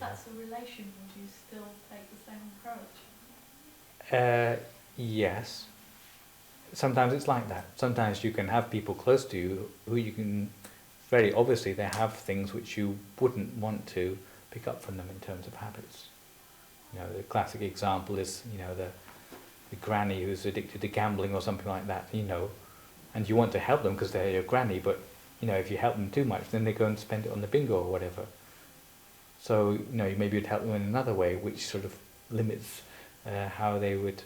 that's a relation, would you still take the same approach? Yes. Sometimes it's like that. Sometimes you can have people close to you who you can, very obviously they have things which you wouldn't want to pick up from them in terms of habits. You know, the classic example is, you know, the granny who's addicted to gambling or something like that, you know, and you want to help them because they're your granny, but, you know, if you help them too much, then they go and spend it on the bingo or whatever. So, you know, maybe you'd help them in another way, which sort of limits how they would,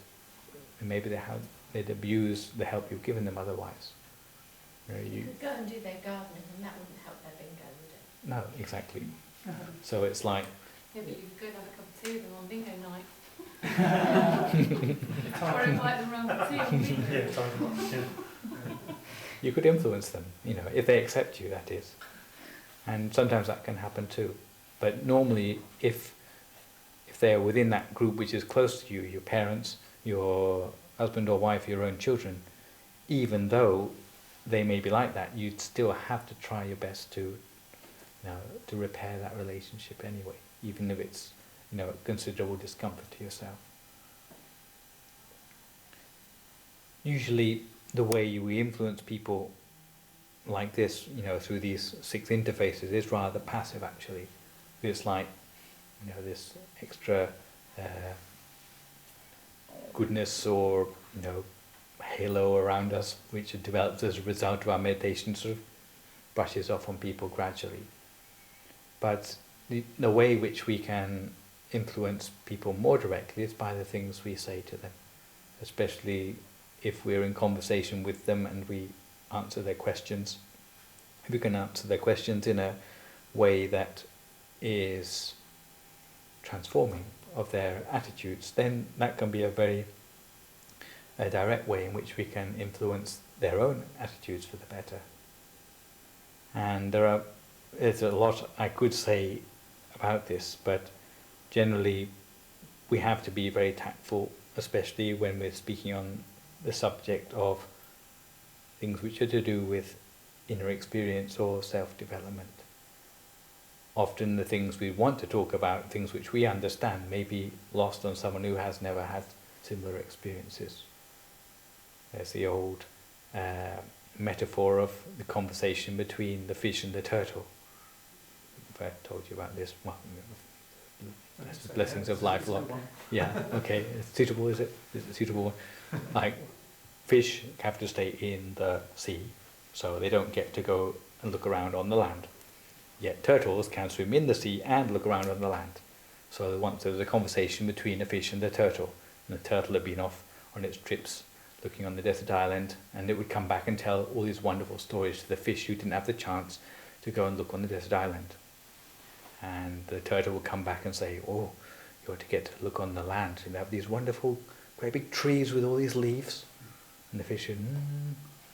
maybe they'd abuse the help you've given them otherwise. You could go and do their gardening and that wouldn't help their bingo, would it? No, exactly. So it's like... Yeah, but you could go and have a cup of tea with them on bingo night. Or invite them round for tea on bingo. You could influence them, you know, if they accept you, that is. And sometimes that can happen too. But normally, if they're within that group which is close to you, your parents, your husband or wife, your own children, even though they may be like that, you'd still have to try your best to, you know, to repair that relationship anyway, even if it's, you know, considerable discomfort to yourself. Usually, the way we influence people like this, you know, through these 6 interfaces is rather passive actually. It's like, you know, this extra goodness or, you know, halo around us which develops as a result of our meditation sort of brushes off on people gradually. But the way which we can influence people more directly is by the things we say to them, especially if we're in conversation with them and we answer their questions. If we can answer their questions in a way that is transforming of their attitudes, then that can be a very direct way in which we can influence their own attitudes for the better. And there's a lot I could say about this, but generally we have to be very tactful, especially when we're speaking on the subject of things which are to do with inner experience or self-development. Often the things we want to talk about, things which we understand, may be lost on someone who has never had similar experiences. There's the old metaphor of the conversation between the fish and the turtle. If I told you about this, well, blessings of life. Yeah, okay. It's suitable, is it? Is it suitable? Like, fish have to stay in the sea, so they don't get to go and look around on the land. Yet turtles can swim in the sea and look around on the land. So once there was a conversation between a fish and a turtle, and the turtle had been off on its trips looking on the desert island, and it would come back and tell all these wonderful stories to the fish who didn't have the chance to go and look on the desert island. And the turtle would come back and say, oh, you ought to get to look on the land, and they have these wonderful great big trees with all these leaves. And the fish said,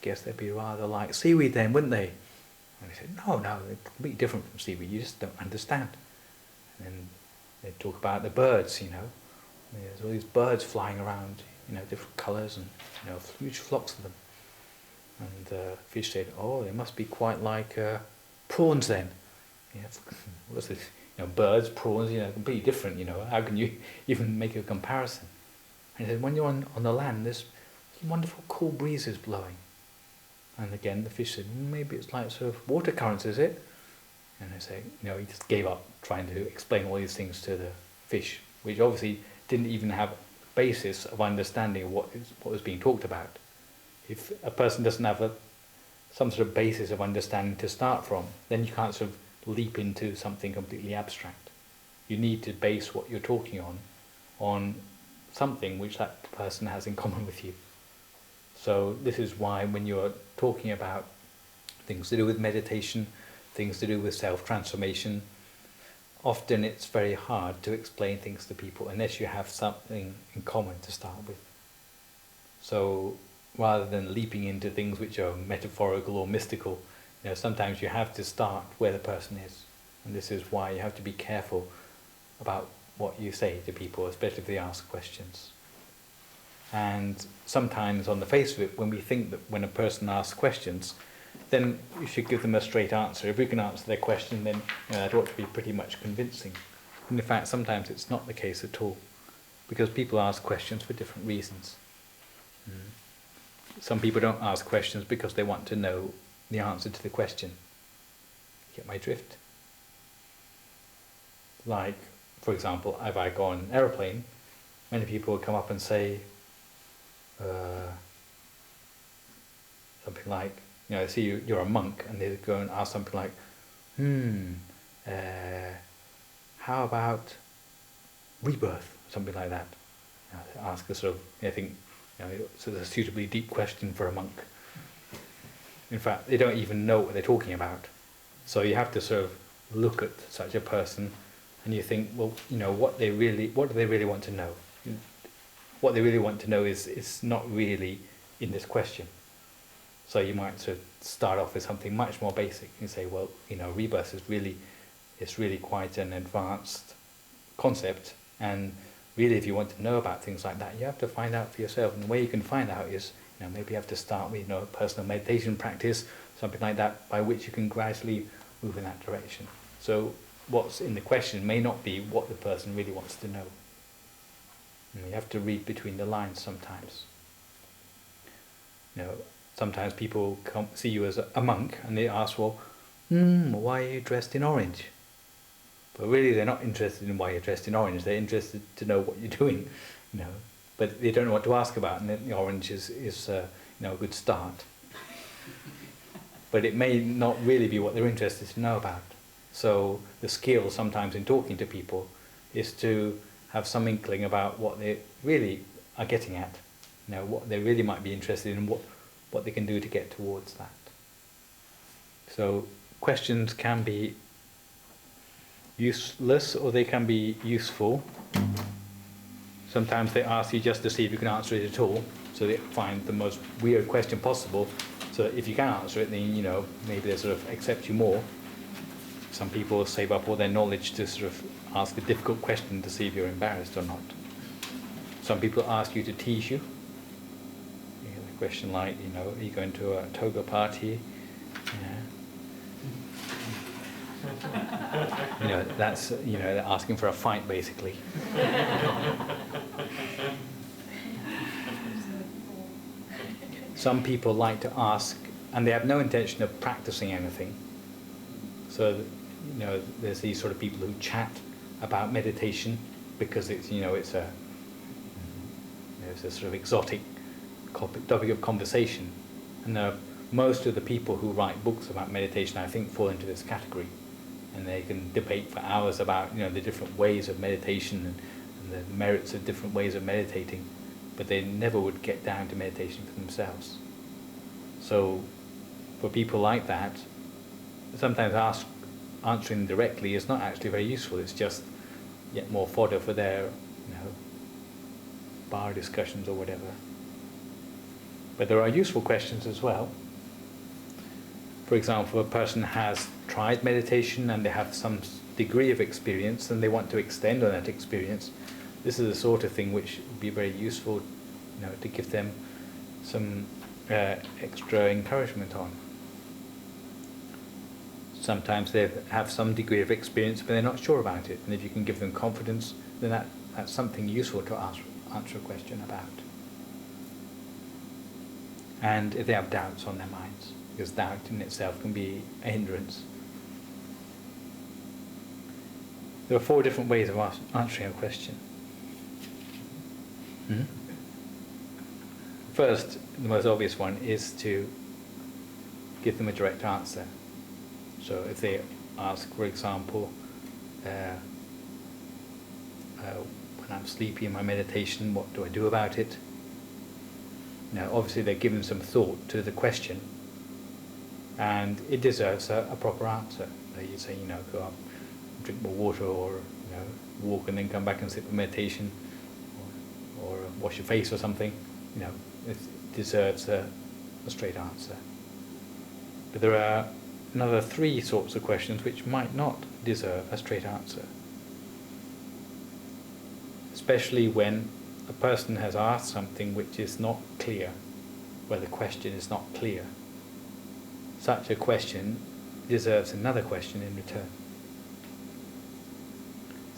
guess they'd be rather like seaweed then, wouldn't they? And he said, no, they're completely different from seaweed, you just don't understand. And then they'd talk about the birds, you know. There's all these birds flying around, you know, different colours and, you know, huge flocks of them. And the fish said, oh, they must be quite like prawns then. You know, what's this? You know, birds, prawns, you know, completely different, you know. How can you even make a comparison? And he said, when you're on the land, there's wonderful cool breezes blowing. And again, the fish said, maybe it's like sort of water currents, is it? And they say, you know, he just gave up trying to explain all these things to the fish, which obviously didn't even have a basis of understanding of what was being talked about. If a person doesn't have some sort of basis of understanding to start from, then you can't sort of leap into something completely abstract. You need to base what you're talking on something which that person has in common with you. So this is why when you're talking about things to do with meditation, things to do with self-transformation, often it's very hard to explain things to people unless you have something in common to start with. So rather than leaping into things which are metaphorical or mystical, you know, sometimes you have to start where the person is. And this is why you have to be careful about what you say to people, especially if they ask questions. And sometimes on the face of it, when we think that when a person asks questions, then you should give them a straight answer. If we can answer their question, then, you know, that ought to be pretty much convincing. And in fact, sometimes it's not the case at all, because people ask questions for different reasons. Some people don't ask questions because they want to know the answer to the question. Get my drift? Like, for example, if I go on an aeroplane, many people will come up and say something like, they see you're a monk, and they go and ask something like, how about rebirth? Something like that. They ask a sort of, I think, sort of a suitably deep question for a monk. In fact, they don't even know what they're talking about. So you have to sort of look at such a person, and you think, well, what do they really want to know? What they really want to know is not really in this question. So you might sort of start off with something much more basic and say, well, rebirth is really quite an advanced concept, and really, if you want to know about things like that, you have to find out for yourself. And the way you can find out is, maybe you have to start with, a personal meditation practice, something like that, by which you can gradually move in that direction. So what's in the question may not be what the person really wants to know. And you have to read between the lines sometimes. Sometimes people see you as a monk, and they ask, well, why are you dressed in orange? But really, they're not interested in why you're dressed in orange. They're interested to know what you're doing, But they don't know what to ask about, and the orange is a good start. But it may not really be what they're interested to know about. So the skill sometimes in talking to people is to have some inkling about what they really are getting at, what they really might be interested in, what they can do to get towards that. So questions can be useless, or they can be useful. Sometimes they ask you just to see if you can answer it at all, so they find the most weird question possible, so that if you can answer it, then maybe they sort of accept you more. Some people save up all their knowledge to sort of ask a difficult question to see if you're embarrassed or not. Some people ask you to tease you. You get a question like, are you going to a toga party? That's, they're asking for a fight, basically. Some people like to ask, and they have no intention of practicing anything. So, there's these sort of people who chat about meditation because it's a sort of exotic topic of conversation. And most of the people who write books about meditation, I think, fall into this category. And they can debate for hours about the different ways of meditation and the merits of different ways of meditating, but they never would get down to meditation for themselves. So for people like that, sometimes answering directly is not actually very useful. It's just yet more fodder for their bar discussions or whatever. But there are useful questions as well. For example, a person has tried meditation and they have some degree of experience and they want to extend on that experience. This is the sort of thing which would be very useful, to give them some extra encouragement on. Sometimes they have some degree of experience, but they're not sure about it. And if you can give them confidence, then that's something useful to answer a question about. And if they have doubts on their minds, because doubt in itself can be a hindrance. There are 4 different ways of answering a question. First, the most obvious one is to give them a direct answer. So if they ask, for example, when I'm sleepy in my meditation, what do I do about it? Now, obviously they're given some thought to the question, and it deserves a proper answer. So you say, go up, drink more water, or walk and then come back and sit for meditation, or wash your face or something. It deserves a straight answer. But there are another 3 sorts of questions which might not deserve a straight answer. Especially when a person has asked something which is not clear, where the question is not clear. Such a question deserves another question in return.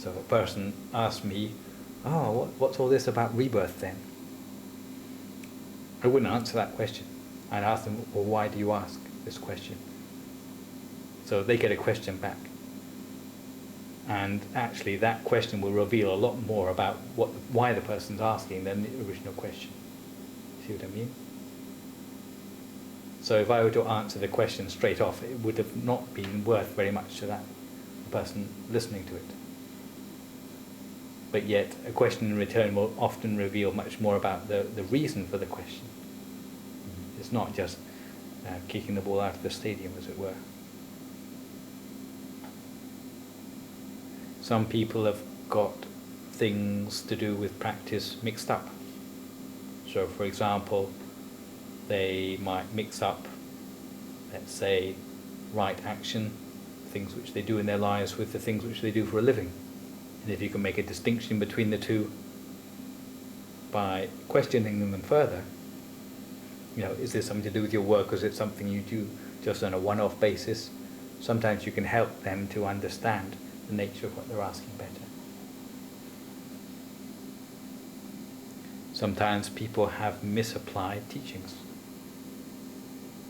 So a person asked me, oh, what's all this about rebirth then? I wouldn't answer that question. I'd ask them, well, why do you ask this question? So they get a question back. And actually that question will reveal a lot more about why the person's asking than the original question. See what I mean? So if I were to answer the question straight off, it would have not been worth very much to that person listening to it. But yet a question in return will often reveal much more about the reason for the question. It's not just kicking the ball out of the stadium, as it were. Some people have got things to do with practice mixed up. So for example, they might mix up, let's say, right action, things which they do in their lives, with the things which they do for a living. And if you can make a distinction between the two by questioning them further, is this something to do with your work, or is it something you do just on a one-off basis? Sometimes you can help them to understand the nature of what they're asking better. Sometimes people have misapplied teachings.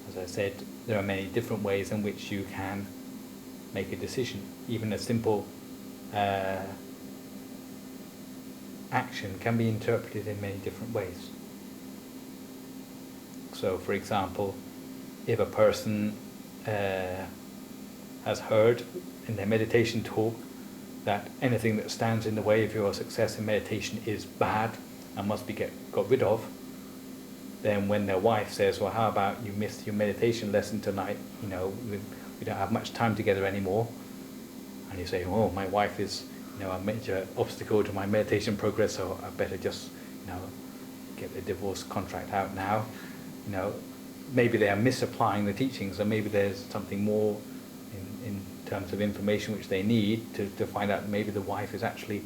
As I said, there are many different ways in which you can make a decision. Even a simple action can be interpreted in many different ways. So, for example, if a person has heard in their meditation talk that anything that stands in the way of your success in meditation is bad and must be got rid of, then when their wife says, well, how about you missed your meditation lesson tonight, we don't have much time together anymore, and you say, oh, my wife is a major obstacle to my meditation progress, so I better just get the divorce contract out now. Maybe they are misapplying the teachings, or maybe there's something more in terms of information which they need to find out maybe the wife is actually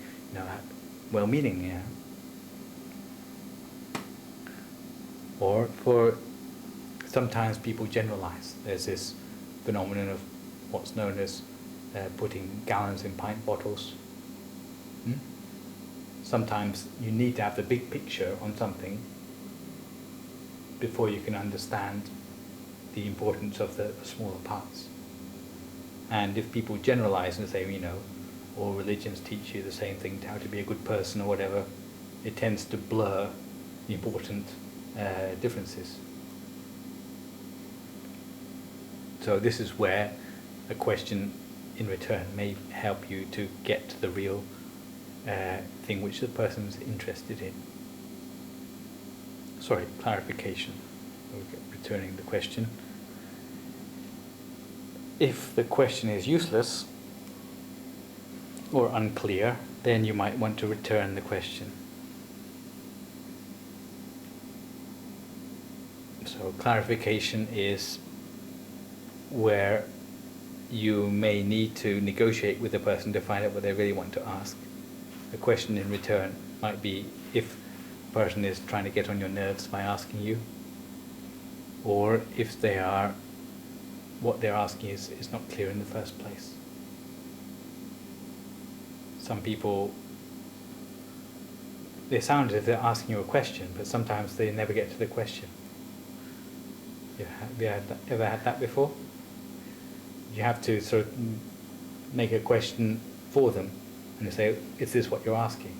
well-meaning. Or for sometimes people generalize. There's this phenomenon of what's known as putting gallons in pint bottles. Sometimes you need to have the big picture on something before you can understand the importance of the smaller parts. And if people generalize and say, all religions teach you the same thing, how to be a good person or whatever, it tends to blur the important differences. So this is where a question in return may help you to get to the real thing which the person is interested in. Sorry, clarification. Returning the question. If the question is useless or unclear, then you might want to return the question. So clarification is where you may need to negotiate with the person to find out what they really want to ask. A question in return might be if the person is trying to get on your nerves by asking you, or if what they're asking is not clear in the first place. Some people, they sound as if they're asking you a question, but sometimes they never get to the question. Have you ever had that before? You have to sort of make a question for them and they say, is this what you're asking?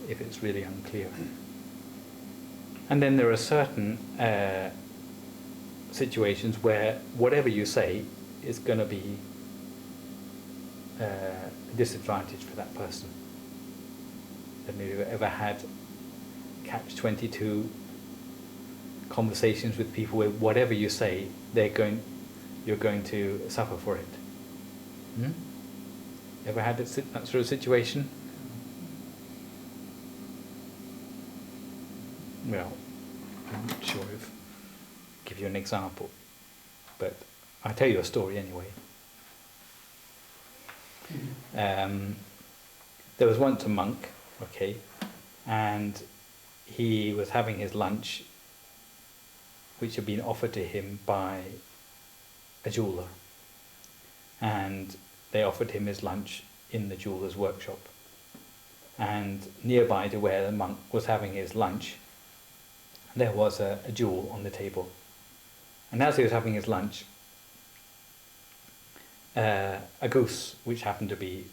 If it's really unclear. And then there are certain situations where whatever you say is going to be a disadvantage for that person. Have you ever had catch-22 conversations with people where whatever you say, you're going to suffer for it? Ever had that sort of situation? Well, I'm not sure if I'll give you an example, but I'll tell you a story anyway. There was once a monk, and he was having his lunch, which had been offered to him by a jeweler. And they offered him his lunch in the jeweller's workshop. And nearby to where the monk was having his lunch, there was a jewel on the table. And as he was having his lunch, a goose, which happened to be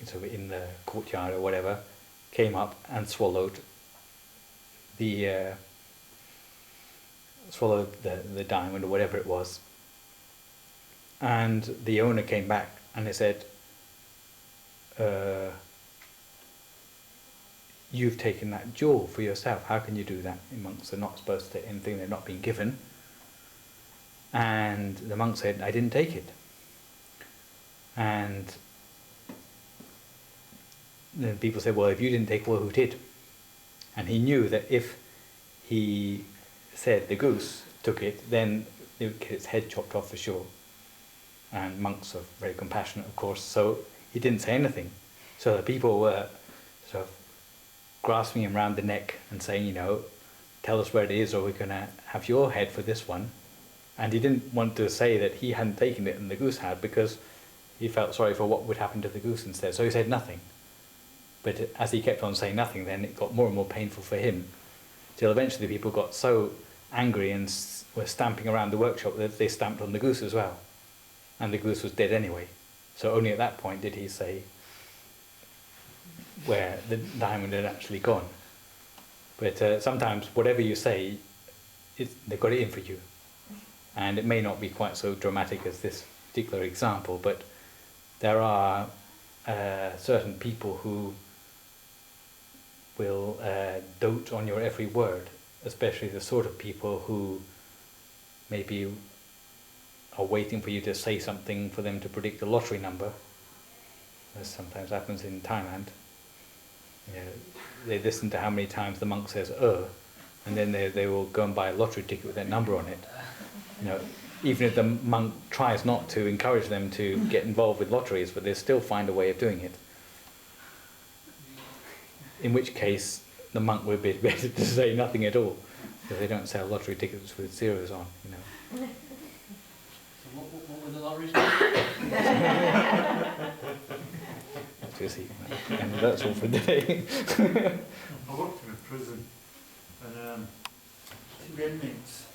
sort of in the courtyard or whatever, came up and swallowed the diamond or whatever it was. And the owner came back and they said, you've taken that jewel for yourself. How can you do that? The monks are not supposed to take anything they're not being given. And the monk said, I didn't take it. And then people said, well, if you didn't take it, well, who did? And he knew that if he said the goose took it, then they would get its head chopped off for sure. And monks are very compassionate, of course, so he didn't say anything. So the people were sort of grasping him round the neck and saying, tell us where it is or we're going to have your head for this one. And he didn't want to say that he hadn't taken it and the goose had, because he felt sorry for what would happen to the goose instead. So he said nothing. But as he kept on saying nothing, then it got more and more painful for him, till eventually people got so angry and were stamping around the workshop that they stamped on the goose as well. And the goose was dead anyway. So only at that point did he say where the diamond had actually gone. But sometimes whatever you say, they've got it in for you. And it may not be quite so dramatic as this particular example, but there are certain people who will dote on your every word, especially the sort of people who maybe are waiting for you to say something for them to predict a lottery number, as sometimes happens in Thailand. They listen to how many times the monk says and then they will go and buy a lottery ticket with that number on it. Even if the monk tries not to encourage them to get involved with lotteries, but they still find a way of doing it. In which case, the monk would be better to say nothing at all, because they don't sell lottery tickets with zeros on. So what were the lotteries? And that's all for today. I worked in a prison, and two inmates,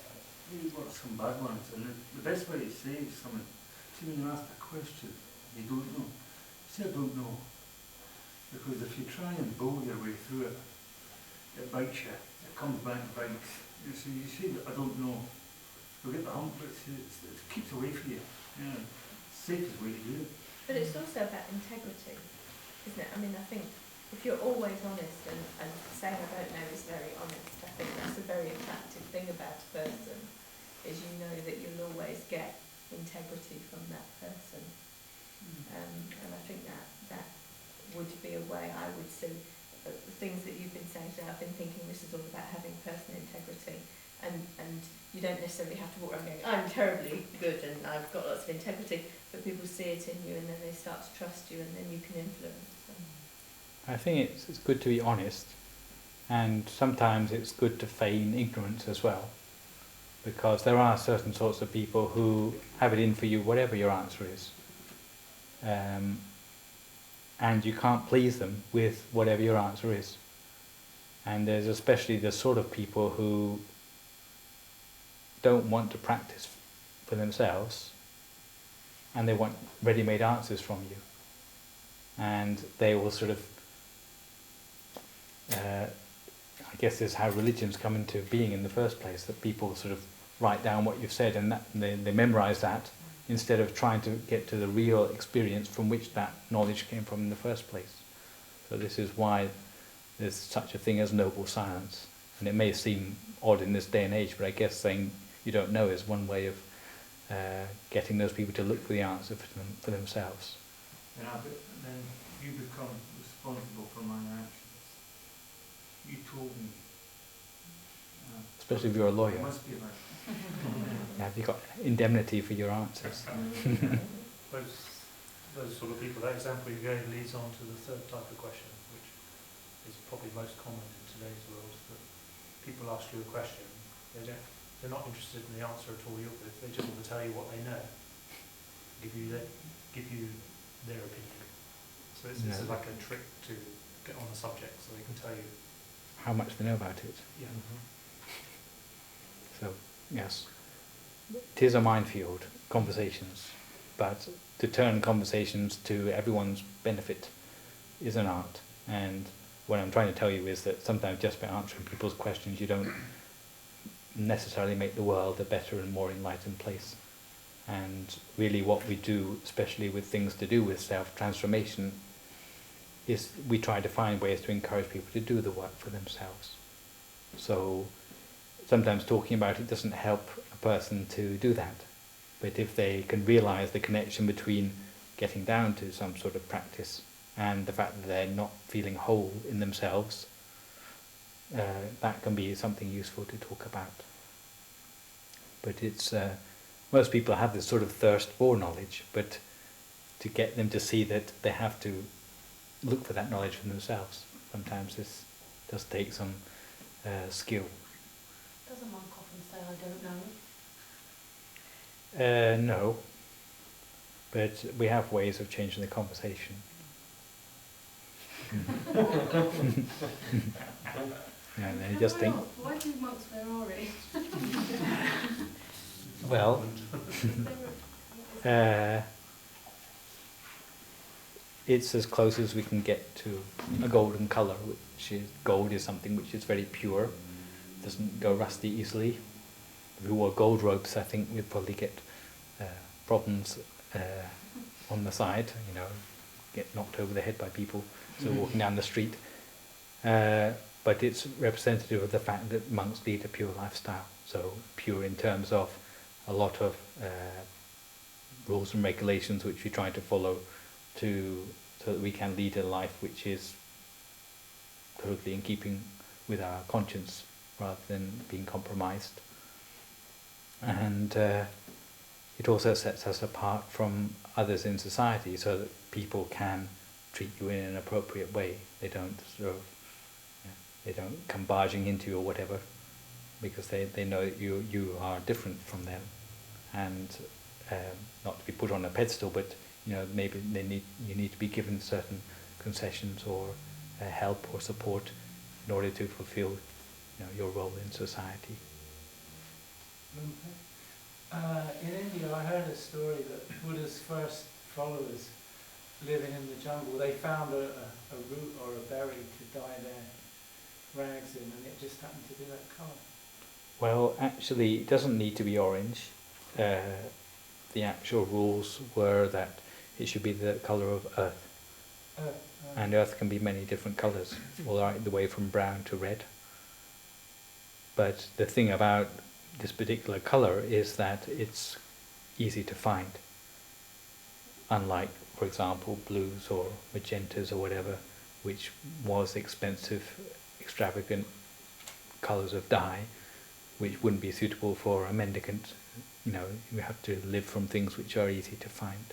we got some bad ones, and the best way to say something, see when you're asked a question you don't know, say I don't know, because if you try and bowl your way through it, it bites you, it comes back and bites. So you say I don't know, you'll get the hump, but it keeps away from you. Yeah, safest way to do it. But it's also about integrity, isn't it? I mean, I think if you're always honest and saying I don't know is very honest, I think that's a very attractive thing about a person, is you know that you'll always get integrity from that person. And I think that would be a way I would see the things that you've been saying today. I've been thinking this is all about having personal integrity, and you don't necessarily have to walk around going, I'm terribly good and I've got lots of integrity, but people see it in you and then they start to trust you and then you can influence them. I think it's good to be honest, and sometimes it's good to feign ignorance as well, because there are certain sorts of people who have it in for you whatever your answer is, and you can't please them with whatever your answer is. And there's especially the sort of people who don't want to practice for themselves, and they want ready-made answers from you, and they will sort of I guess this is how religions come into being in the first place, that people sort of write down what you've said and they memorize that, instead of trying to get to the real experience from which that knowledge came from in the first place. So this is why there's such a thing as noble silence. And it may seem odd in this day and age, but I guess saying you don't know is one way of getting those people to look for the answer for themselves. And then you become responsible for my actions. You told me. Especially if you're a lawyer. It must be like. Have you got indemnity for your answers? Those sort of people, that example you gave leads on to the third type of question, which is probably most common in today's world, that people ask you a question, they're not interested in the answer at all you're with, they just want to tell you what they know, give you their opinion. So this is like a trick to get on the subject, so they can tell you how much they know about it. Yeah. So, yes, it is a minefield, conversations, but to turn conversations to everyone's benefit is an art. And what I'm trying to tell you is that sometimes just by answering people's questions, you don't necessarily make the world a better and more enlightened place. And really what we do, especially with things to do with self-transformation, is we try to find ways to encourage people to do the work for themselves. So sometimes talking about it doesn't help a person to do that. But if they can realize the connection between getting down to some sort of practice and the fact that they're not feeling whole in themselves, that can be something useful to talk about. But it's most people have this sort of thirst for knowledge, but to get them to see that they have to look for that knowledge for themselves, sometimes this does take some skill. Does a monk often say, I don't know? No, but we have ways of changing the conversation. And they just think, Why do monks wear orange? well, it's as close as we can get to a golden colour, which is, gold is something which is very pure, doesn't go rusty easily. If we wore gold robes, I think we'd probably get problems on the side, you know, get knocked over the head by people, so walking down the street. But it's representative of the fact that monks lead a pure lifestyle, so pure in terms of a lot of rules and regulations which we try to follow so that we can lead a life which is totally in keeping with our conscience rather than being compromised. And it also sets us apart from others in society so that people can treat you in an appropriate way. They don't sort of, they don't come barging into you or whatever, because they know that you are different from them, and not to be put on a pedestal, but you know, maybe you need to be given certain concessions or help or support in order to fulfill, you know, your role in society. In India, I heard a story that Buddha's first followers living in the jungle, they found a root or a berry to dye their rags in, and it just happened to be that colour. Well, actually, it doesn't need to be orange. The actual rules were that it should be the colour of earth. And earth can be many different colours, all right the way from brown to red. But the thing about this particular colour is that it's easy to find. Unlike, for example, blues or magentas or whatever, which was expensive, extravagant colours of dye, which wouldn't be suitable for a mendicant. You know, you have to live from things which are easy to find.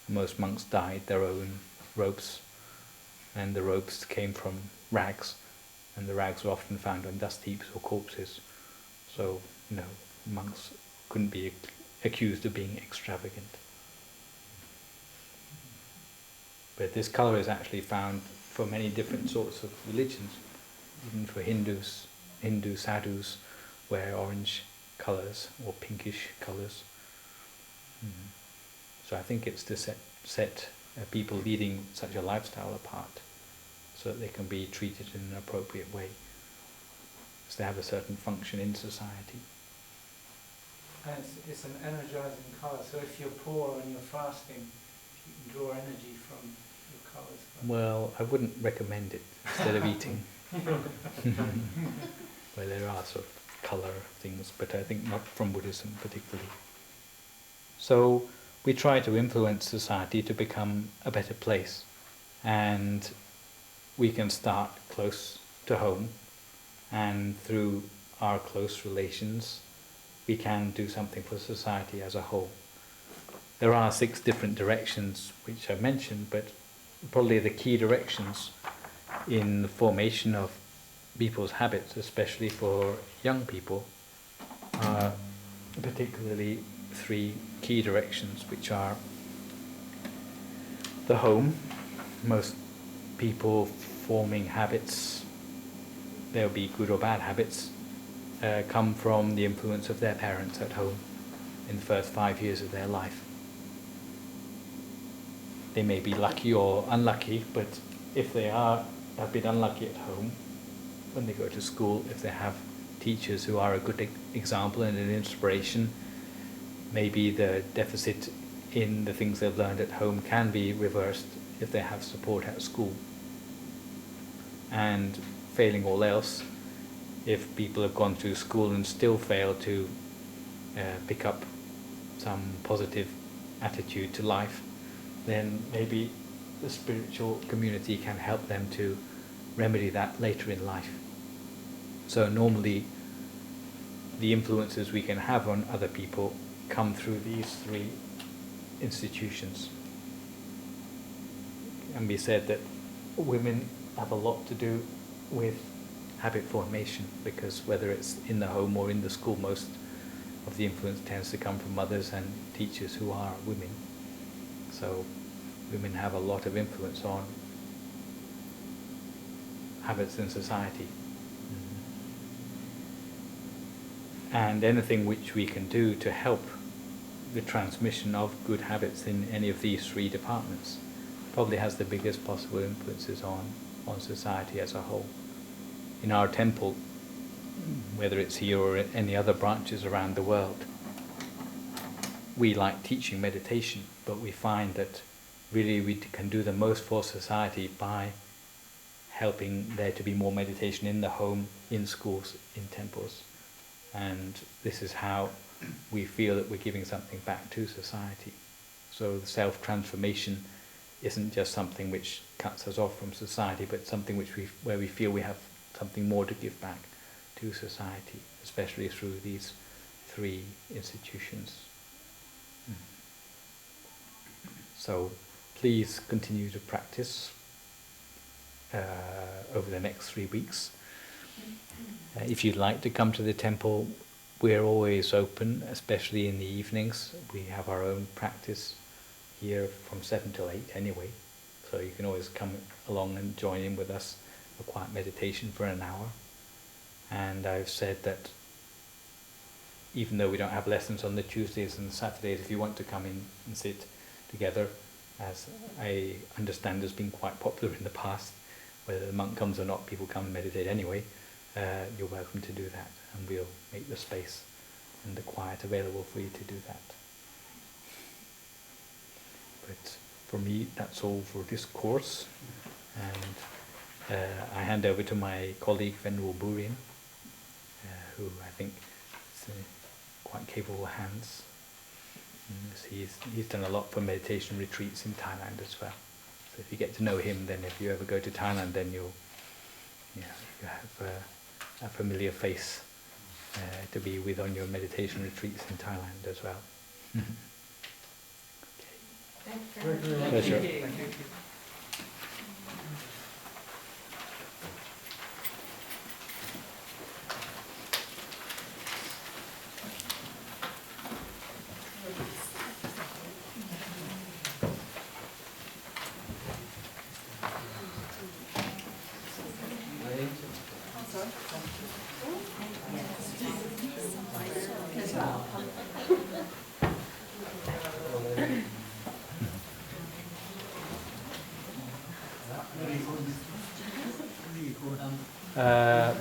Most monks dyed their own robes, and the robes came from rags, and the rags were often found on dust heaps or corpses. So, you know, monks couldn't be accused of being extravagant. But this colour is actually found for many different sorts of religions. Even for Hindus, Hindu sadhus wear orange colours or pinkish colours. So I think it's to set people leading such a lifestyle apart, so that they can be treated in an appropriate way, so they have a certain function in society. And it's an energizing colour, so if you're poor and you're fasting, you can draw energy from your colours. Well, I wouldn't recommend it instead of eating. Well, there are sort of colour things, but I think not from Buddhism particularly. So we try to influence society to become a better place, and we can start close to home, and through our close relations we can do something for society as a whole. There are 6 different directions which I mentioned, but probably the key directions in the formation of people's habits, especially for young people, are particularly 3 key directions, which are the home, most people forming habits, they'll be good or bad habits, come from the influence of their parents at home in the first 5 years of their life. They may be lucky or unlucky, but if they have been unlucky at home, when they go to school, if they have teachers who are a good example and an inspiration, maybe the deficit in the things they've learned at home can be reversed if they have support at school. And failing all else, if people have gone through school and still fail to pick up some positive attitude to life, then maybe the spiritual community can help them to remedy that later in life. So normally the influences we can have on other people come through these three institutions. And we said that women have a lot to do with habit formation, because whether it's in the home or in the school, most of the influence tends to come from mothers and teachers who are women. So women have a lot of influence on habits in society. And anything which we can do to help the transmission of good habits in any of these three departments probably has the biggest possible influences on society as a whole. In our temple, whether it's here or any other branches around the world, we like teaching meditation, but we find that really we can do the most for society by helping there to be more meditation in the home, in schools, in temples. And this is how we feel that we're giving something back to society. So the self-transformation isn't just something which cuts us off from society, but something where we feel we have something more to give back to society, especially through these three institutions. So please continue to practice over the next 3 weeks. If you'd like to come to the temple, we're always open, especially in the evenings. We have our own practice here from 7 till 8 anyway, so you can always come along and join in with us for quiet meditation for an hour. And I've said that even though we don't have lessons on the Tuesdays and Saturdays, if you want to come in and sit together, as I understand has been quite popular in the past, whether the monk comes or not, people come and meditate anyway, you're welcome to do that, and we'll make the space and the quiet available for you to do that. But for me, that's all for this course, and I hand over to my colleague Venerable Burian, who I think is quite capable hands. He's done a lot for meditation retreats in Thailand as well. So if you get to know him, then if you ever go to Thailand, then you have a familiar face to be with on your meditation retreats in Thailand as well. Okay. Pleasure.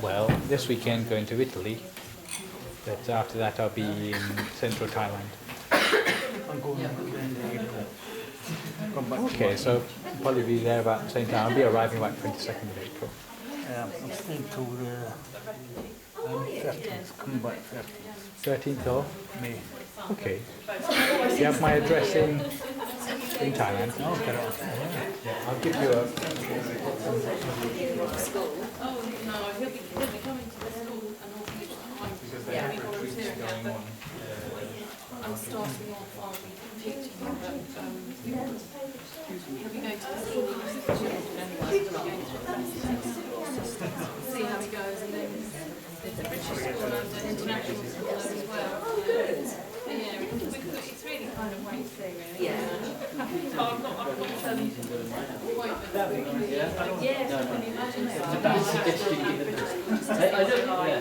Well, this weekend going to Italy, but after that I'll be in central Thailand. Okay, so I'll probably be there about the same time. I'll be arriving about 22nd of April. I'm staying till the 13th, coming back 13th of May. Okay. Do you have my address in Thailand? I'll get it off. Yeah, I'll give you a... Oh, no, he'll be coming to the school and all finish time. Because they have retreats going on. I'm starting off on teaching, but he'll be going to the school anyway. See how he goes, and then there's a British school and an international school there as well. Yeah, it's really kind of wait to see, really. Yeah. I'm not quite, but Yes, I can imagine It's a so. bad suggestion given. I don't know.